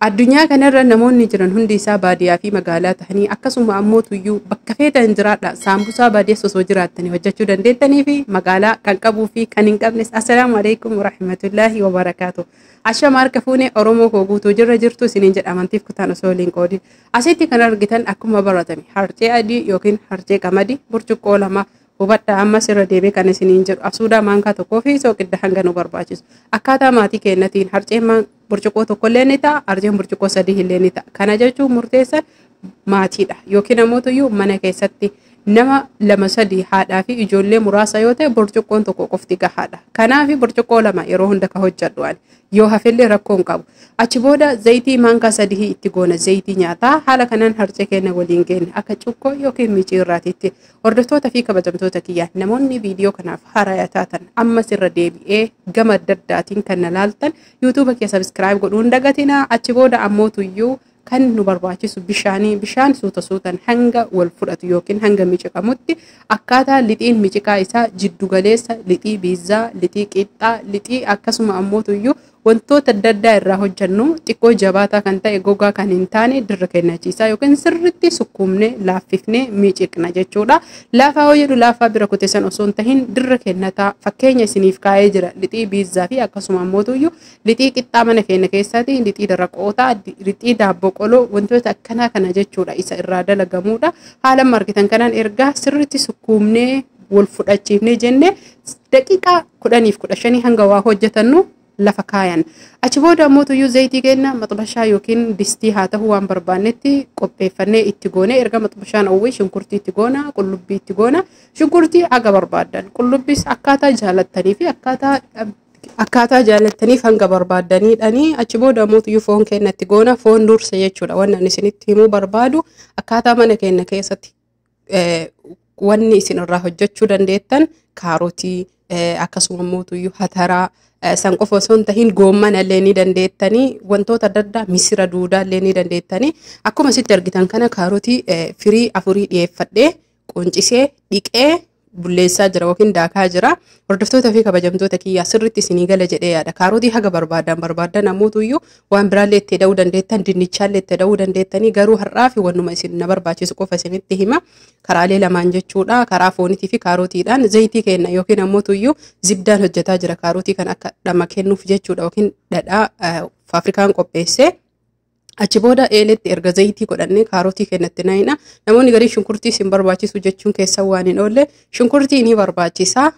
Addunyaa kanarra namoonni jiran hundi isaa baadiyyaa fi magaalaa tahanii akkasuma ammoo tuyyuu bakka feetan jiraadha saambusaa baadiyyaa osoo jiraattanii hojjechuu dandeettanii fi magaalaa kan qabuu fi kan hin qabnes. Assalaamu alaikum warahmatullaahi wabarakaatu. Ashama harka fuunee Oromoo koo guutuu jirra jirtu isiniin jedhamantiif kutaan osoo waliin qoodin. Asitti kan argitan akkuma baratame harcee adii yookiin harcee qamadii burcuqqoo lama hubadha ammas irra deebi'ee kan isiniin jedhu asuudaa maankaa tokkoo fi soqidda hanga nu barbaachisu. Akkaataa maatii keenyatiin harceen burcuqqoo tokko illee ni ta'a, harceen burcuqqoo sadii illee ni ta'a. Kana jechuun murteessan maatiidha yookiin ammoo tuyyuu mana keessatti nama lama sadii haadhaa fi ijoollee muraasa yoo ta'e burcuqqoon tokko qofti gahaadha. Kanaaf burcuqqoo lama yeroo hunda ka hojjedhu ani yoo hafillee rakkoo hin qabu. Achi booda zayitii maankaa sadii itti goona zayitii nyaataa haala kanaan harcee keenya waliin geenne akka cukkoo yookiin micii irraatiitti. Hordoftoota fi kabajamtoota kiyyaa namoonni viidiyoo kanaaf haaraa taatan ammas irra deebi'ee gama adda addaatiin kan na laaltan yuutuuba kee sabiskiraayib godhuu hin dagatinaa. Achi booda ammoo tuyyuu kan nu barbaachisu bishaan suuta suutan hanga wal fudhatu yookiin hanga miciqamutti akkaataa lixiin miciqaa isaa jiddu galeessa lixii biizaa lixii qixxaa lixii akkasuma ammoo tuyyuu wantoota adda addaa irraa hojjennu xiqqoo jabaataa kan ta'e gogaa kan hin taane dirra kennachiisaa yookiin sirritti sukkuumnee laaffifnee miiciqna jechuudha. Laafaa yoo jedhu laafaa bira kuteessan osoo hin tahin dirra kennataa fakkeenya isiniif kaa'ee jira lixii biizaa fi akkasuma ammoo tuyyuu lixii qixxaa mana keenya keessatti lixii daraqootaa lixii daabboo qoloo wantoota akkanaa kana jechuudha isa irraa dalagamuudha. Haala argitan kanaan ergaa sirritti sukkuumnee wal fudhachiifnee jenne daqiiqaa 10-15 hanga waa hojjetannu lafa kaayan. Achi booda ammoo tuyyuu zayitii keenya maxbashaa yookiin distii haa ta'u waan barbaannetti qopheeffannee itti goone erga maxbashaan owwee shunkurtii itti goona qullubbii itti goona. Shunkurtii aga barbaadan qullubbiis akkaataa jaalattanii fi akkaataa jaalattaniif hanga barbaadaniidhani. Achi booda ammoo tuyyuu foon keenya itti goona foon dursa jechuudha. Wanni ani isinitti himuu barbaadu akkaataa mana keenya keessatti wanni isin irraa hojjechuu dandeettan kaarotii akkasuma ammoo tuyyuu hataraa san qofa osoo hin tahin goomman illee ni dandeettanii wantoota adda addaa misira duudaa illee ni dandeettanii akkuma sitti argitan kana kaarotii firii 4 dhiyeeffadhee quncisee dhiqee bulleessaa jira yookiin daakaa jira. Hordoftoota fi kabajamtoota kiyyaa sirritti isinii gala jedhee yaada. Kaarotii haga barbaadan ammoo tuyyuu waan biraallee itti da'uu dandeettan dinnichaallee itti da'uu dandeettanii garuu har'aa fi wannuma isin na barbaachisu qofa isinitti hima. Karaalee lamaan jechuudha. Karaa foonitii fi kaarotiidhaan zayitii kenna yookiin ammoo tuyyuu zibdaan hojjetaa jira kaarotii kan akka dhama kennuuf jechuudha yookiin dhadhaa faafrikaan qopheessee. Achi booda eeletti erga zayitii godhannee kaarotii kennatti naayina. Namoonni garii shunkurtii isin barbaachisu jechuun keessa waan hin oolle shunkurtii ni barbaachisa.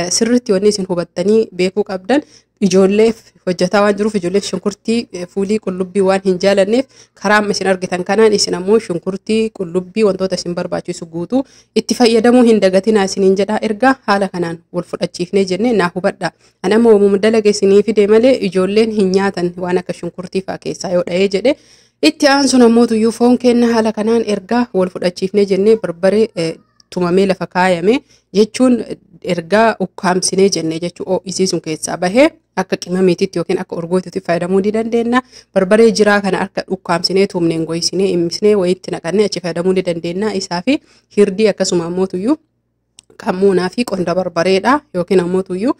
Sirritti wanni isin hubattanii beekuu qabdan ijoolleef hojjetaa waan jiruuf ijoolleef shunkurtii fuulii qullubbii waan hin jaalanneef karaa amma isin argitan kanaan isin ammoo shunkurtii qullubbii wantoota isin barbaachisu guutuu itti fayyadamuu hin dagatinaa isiniin jedha. Erga haala kanaan wal fudhachiifnee jennee naa hubadha. Ani amma uumama dalaga isinii fide malee ijoolleen hin nyaatan waan akka shunkurtii fa'aa keessaa yoo dha'ee jedhe. Itti aansuun ammoo tuyyuu foon keenya haala kanaan erga wal fudhachiifnee jennee barbaree tumamee lafa kaayame jechuun ergaa ukkaamsinee jennee jechuun isiisun keessaa bahee akka qimamiititti yookiin akka urgootiitti fayyadamuu ni dandeenya. Barbaree jiraa kana akka ukkaamsinee tumneen goysinee immisnee wayitti naqannee achi fayyadamuu ni dandeenya. Isaa fi hirdii akkasuma ammoo tuyyuu kammuunaa fi qonda barbareedha yookiin ammoo tuyyuu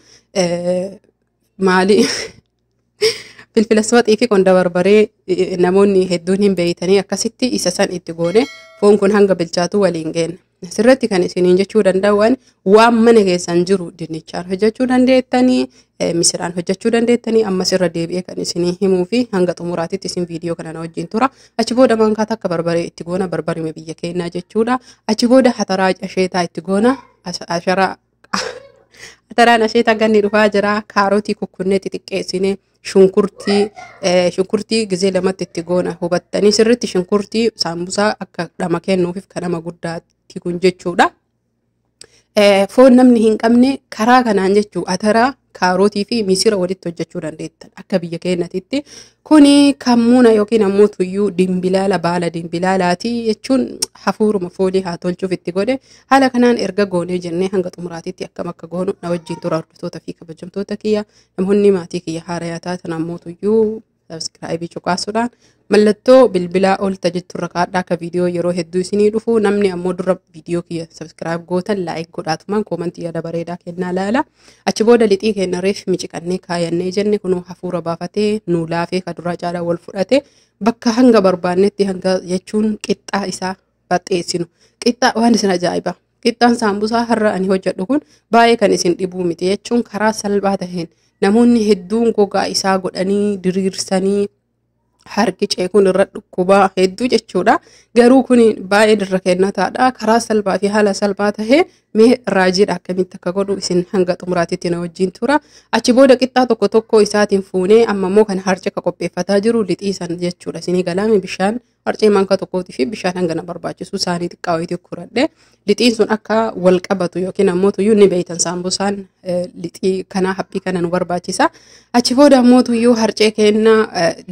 maali filfila suwaxii fi qonda barbaree namoonni hedduun hin beeytanii akkasitti isa san itti goone foon kun hanga bilchaatu waliin geenne. Sirritti kan isiniin jechuu danda'an waan mana keessan jiru dinnichaan hojjechuu dandeettanii misiraan hojjechuu dandeettanii ammas irra deebi'ee kan isinii himuu fi hanga xumuraatitti isin viidiyoo kana wajjin tura. Achi booda maankaa takka barbaree itti goona barbarime biyya keenyaa jechuudha. Achi booda hataraa asheetaa itti goona hataraan asheetaa ganni dhufaa jira. Kaarotii kukkunnee xixiqqeessinee shunkurtii gizee lamatti itti goona hubattanii sirritti shunkurtii saambusaa akka dhama kennuufiif kan nama guddaatti kun jechuudha. Foon namni hin qabne karaa kanaan jechuu ataraa kaarotii fi misira walitti hojjechuu dandeettan akka biyya keenyatti. Kuni kammuuna yookiin ammoo tuyyuu dimbilaala baala dimbilaalaati jechuun hafuuruma foolii haa tolchuuf itti godhe. Haala kanaan erga goonee jennee hanga xumuraatitti akkam akka goonu na wajjin tura hordoftoota fi kabajamtoota kiyya. Namoonni maatii kiyya haarayaa taatan ammoo tuyyuu subscribe cuqaasuudhaan mallattoo bilbilaa ol tajittu rakaadhaa akka viidiyoo yeroo hedduu isinii dhufu namni ammoo dura viidiyoo kiyya subscribe gootan like godhaatumaan koomantii yaada bareedaa kennaa laala. Achi booda lixii keenya reef miciqannee kaayannee jenne kunuu hafuura baafatee nuu laafee ka duraa caalaa wal fudhate bakka hanga barbaannetti hanga jechuun qixxaa isaa baxxeessinu. Qixxaa waan isin ajaa'iba. Qixxaan saambusaa har'a ani hojjedhu kun baay'ee kan isin dhibuu miti jechuun karaa salphaa taheen namoonni hedduun gogaa isaa godhanii diriirsanii harki ceekuun irra dhukkubaa hedduu jechuudha. Garuu kun baay'ee dirra kennataadha. Karaa salphaa fi haala salphaa tahee mee raajiidha akkamitti akka godhu isin hanga xumuraatitti na wajjin tura. Achi booda qixxaa tokko tokko isaatiin fuunee amma immoo kan harcee akka qopheeffataa jiru lixii san jechuudha. Isinii galaame bishaan harcee manka tokkootii fi bishaan hangana barbaachisu isaanii xiqqaa wayitii kuradhe. Lixiin sun akka wal qabatu yookiin ammoo tuyyuu ni beeytan saambusaan lixii kanaa haphii kana nu barbaachisa. Achi booda ammoo tuyyuu harcee keenya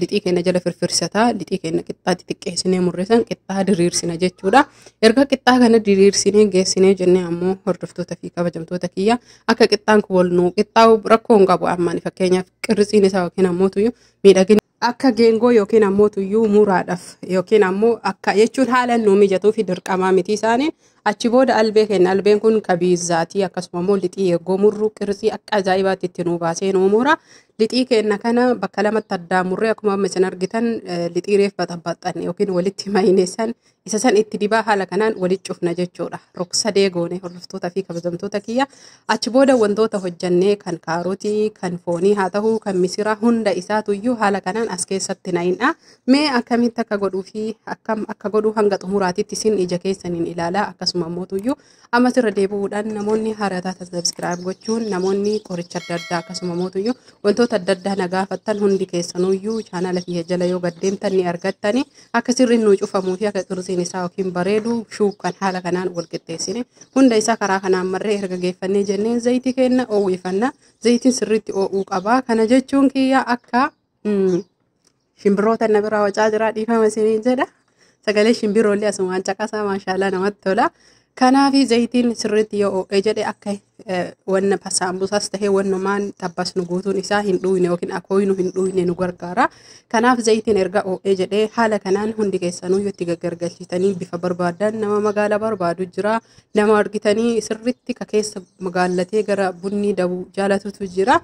lixii keenya jala firfirsataa lixii keenya qixxaatti xiqqeessinee murreessan qixxaa diriirsina jechuudha. Erga qixxaa kana diriirsinee geessinee jennee ammoo hordoftoota fi kabajamtoota kiyya akka qixxaan kun wal nuu qixxaa'u rakkoo hin qabu ammaan fakkeenyaaf qirtsiin isaa yookiin ammoo tuyyuu miidhagina akka geengoo yookiin ammoo tuyyuu muraadhaaf yookiin ammoo akka jechuun haala nuu mijatuu fi dirqamaa miti isaanii. Achi booda albee keenya albeen kun kabiizaatii akkasuma immoo lixii eegoo murruu qirtsii akka ajaa'ibaatti itti nuu baasee nuu mura. Lixii keenya kana bakka lamatti addaan murree akkuma amma isin argitan lixii reef baxabaxanne yookiin walitti mayineessan isa san itti dibaa haala kanaan walitti cufna jechuudha. Rog-sadee goone hordoftoota fi kabajamtoota kiyya. Achi booda wantoota hojjannee kan kaarotii, kan foonii haa ta'u, kan misiraa hunda isaatuyyuu haala kanaan as keessatti na'inna. Mee akkamitti akka godhuu fi akkam akka godhuu hanga xumuraatitti isin ija keessaniin ilaalaa akkasuma ammoo tuyyuu ammas irra deebi'uudhaan namoonni haaraa subscribe gochuun namoonni qoricha adda addaa akkasuma ammoo tuyyuu wantoota adda addaa na gaafattan hundi keessanuyyuu chaanaala kiyya jala yoo gaddeemtan ni argattani akka sirriin nuu cufamuu fi akka qirtsiin isaa yookiin bareedu shuukan haala kanaan wal qixxeessine hunda isaa karaa kanaan marree erga geeffannee jenneen zayitii keenya oowwifanna. Zayitiin sirriitti oowwuu qaba. Kana jechuun kiyya akka shimbirroota na biraa wacaa jira dhiifama isiniin jedha. Sagalee shimbirroollee asumaan caqasaa maashaallah namatti tola. Kanaafi zayitiin sirriitti yoo oowwee jedhe akka wanna saambusaas tahee wannumaan tabbasnu guutuun isaa hin dhuyne yookiin akooyinu hin dhuyne nu gargaara. Kanaaf zayitiin erga oowwee jedhee haala kanaan hundi keessanuu itti gaggargalchitanii bifa barbaadan nama magaala barbaadu jira. Nama argitanii sirriitti ka keessa magaalatee gara bunni dabuu jaalatutu jira.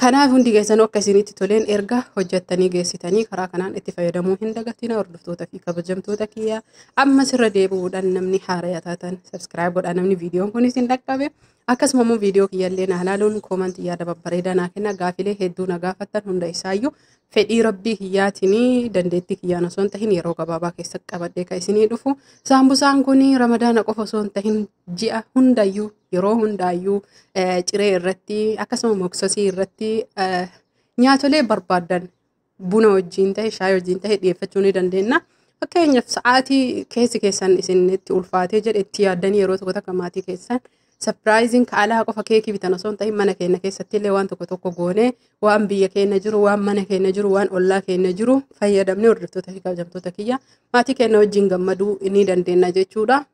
Kanaaf hundi keessanuu akka isinitti toleen erga hojjettanii geessitanii karaa kanaan itti fayyadamuu hin dagatina hordoftoota fi kabajamtoota kiyya. Ammas irra deebi'uudhaan namni haaraa taatan subscribe godhaa namni viidiyoon kun isin dhaqqabe. Akkasuma immoo viidiyoo kiyyallee na ilaaluun koomantii yaada babbareedaa naa kenna. Gaafilee hedduu na gaafattan hunda isaayyuu fedhii rabbii kiyyaatiin dandeettii kiyyaan osoo hin tahin yeroo gabaabaa keessatti qabadhee kan isinii dhufu. Saambusaan kun ramadaana qofa osoo hin tahin ji'a hundayyuu yeroo hundaayyuu ciree irratti akkasuma moksosii irratti nyaatolee barbaadan buna wajjin ta'e shaayii wajjin ta'e dhiyeeffachuu ni dandeenya. Fakkeenyaaf sa'aatii keessi keessan isin itti ulfaatee jedhe itti yaaddanii yeroo tokko takka maatii keessan surprising kaalaa qofa keekii bitan osoo hin ta'in mana keenya keessatti illee waan tokko tokko goone waan biyya keenya jiru waan mana keenya jiru waan ollaa keenya jiru fayyadamnee hordoftoota fi kabajamtoota kiyya maatii keenya wajjin gammaduu ni dandeenya jechuudha.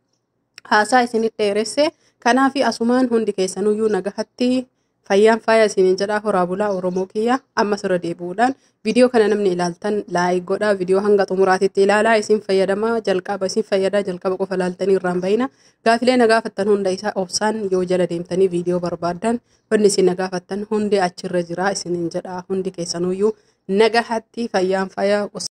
Haasaa isinitti dheeresse kanaaf asumaan hundi keessanuyyuu nagahatti fayyaan faaya isiniin jedhaa horaa bulaa Oromoo kiyya. Ammas irra deebi'uudhaan viidiyoo kana namni ilaaltan laayik godhaa. Viidiyoo hanga xumuraatitti ilaalaa isin fayyadamaa jalqaba isin fayyadaa jalqaba qofa ilaaltanii irraan bahina. Gaafilee na gaafattan hunda isaa obsaan yoo jala deemtanii viidiyoo barbaadan wanni isin na gaafattan hundi achirra jira isiniin jedhaa hundi keessanuyyuu nagahatti fayyaan faaya